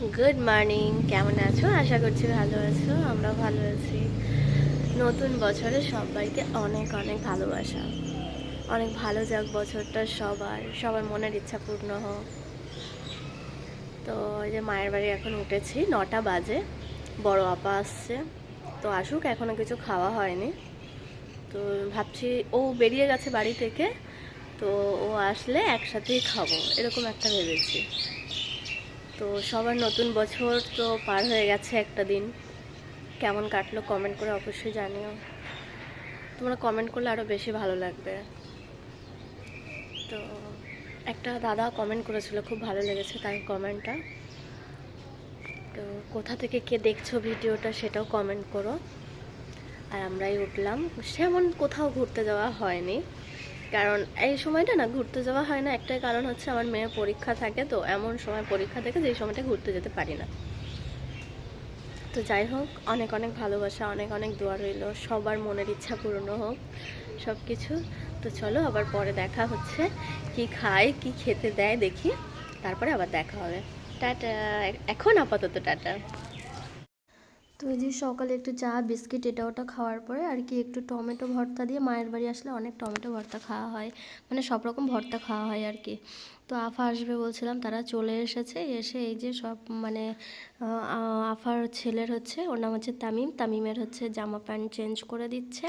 Good morning, কেমন আছো? আশা করছি ভালো আছো। আমরা ভালো আছি। নতুন বছরে সবাইকে অনেক অনেক ভালোবাসা। অনেক ভালো যাক বছরটা, সবার মনের ইচ্ছা পূর্ণ হোক। তো ওই যে মায়ের বাড়ি এখন উঠেছি, 9টা বাজে। বড় আপা আসছে, তো আসুক, এখনও কিছু খাওয়া হয়নি। তো ভাবছি ও বেরিয়ে গেছে বাড়ি থেকে, তো ও আসলে একসাথেই খাবো, এরকম একটা ভেবেছি। তো সবার নতুন বছর তো পার হয়ে গেছে একটা দিন। কেমন কাটলো কমেন্ট করে অবশ্যই জানিও। তোমরা কমেন্ট করলে আরও বেশি ভালো লাগবে। তো একটা দাদা কমেন্ট করেছিল, খুব ভালো লেগেছে তার কমেন্টটা। তো কোথা থেকে কে দেখছো ভিডিওটা সেটাও কমেন্ট করো। আর আমরাই উঠলাম, সেমন কোথাও ঘুরতে যাওয়া হয়নি, কারণ এই সময়টা না ঘুরতে যাওয়া হয় না। একটাই কারণ হচ্ছে আমার মেয়ের পরীক্ষা থাকে, তো এমন সময় পরীক্ষা থাকে যেই সময়টা ঘুরতে যেতে পারি না। তো যাই হোক, অনেক অনেক ভালোবাসা, অনেক অনেক দোয়া রইল, সবার মনের ইচ্ছা পূর্ণ হোক সব কিছু। তো চলো আবার পরে দেখা হচ্ছে, কি খাই কি খেতে দেয় দেখি, তারপরে আবার দেখা হবে। টাটা। এখন আপাতত টাটা। তো এই যে সকালে একটু চা বিস্কিট এটা ওটা খাওয়ার পরে আর কি একটু টমেটো ভর্তা দিয়ে, মায়ের বাড়ি আসলে অনেক টমেটো ভর্তা খাওয়া হয়, মানে সব রকম ভর্তা খাওয়া হয় আর কি। তো আফা আসবে বলছিলাম, তারা চলে এসেছে। এসে এই যে সব মানে আফার ছেলের হচ্ছে, ওর নাম হচ্ছে তামিম, তামিমের হচ্ছে জামা প্যান্ট চেঞ্জ করে দিচ্ছে।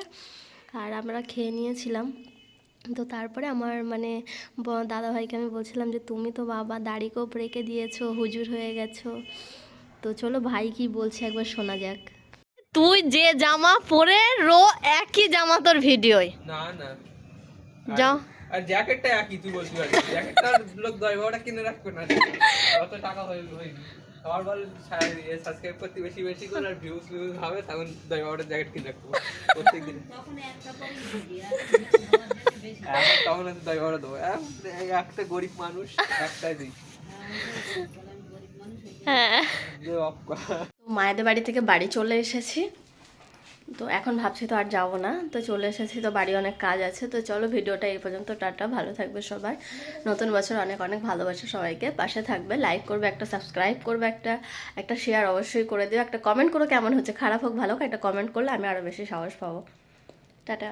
আর আমরা খেয়ে নিয়েছিলাম। তো তারপরে আমার মানে দাদাভাইকে আমি বলছিলাম যে তুমি তো বাবা দাড়ি কোপ রেখে দিয়েছো, হুজুর হয়ে গেছো। তো চলো ভাই কি বলছে একবার শোনা যাক। তুই যে জামা পরে একই জামা তোর ভিডিওয়। না না, যাও। আর জ্যাকেটটা একই, তুই বলতে পারিস জ্যাকেটটা লোক 10 12টা কিনে রাখবে না, কত টাকা হয়নি। আমার বল সাবস্ক্রাইব করতে বেশি বেশি করে, আর ভিউজ হবে, তখন 10 12টা জ্যাকেট কিনে রাখবো প্রত্যেকদিন। তখন 10 12 দেবো, একটা গরিব মানুষ একটাই দিই। হ্যাঁ, মায়েদের বাড়ি থেকে বাড়ি চলে এসেছি। তো এখন ভাবছি তো আর যাবো না, তো চলে এসেছি, তো বাড়ি অনেক কাজ আছে। তো চলো ভিডিওটা এই পর্যন্ত, টাটা, ভালো থাকবে সবাই। নতুন বছর অনেক অনেক ভালোবাসা, সবাইকে পাশে থাকবে, লাইক করবে, একটা সাবস্ক্রাইব করবে, একটা শেয়ার অবশ্যই করে দিও, একটা কমেন্ট করো কেমন হচ্ছে, খারাপ হোক ভালো হোক, একটা কমেন্ট করলে আমি আরও বেশি সাহস পাবো। টাটা।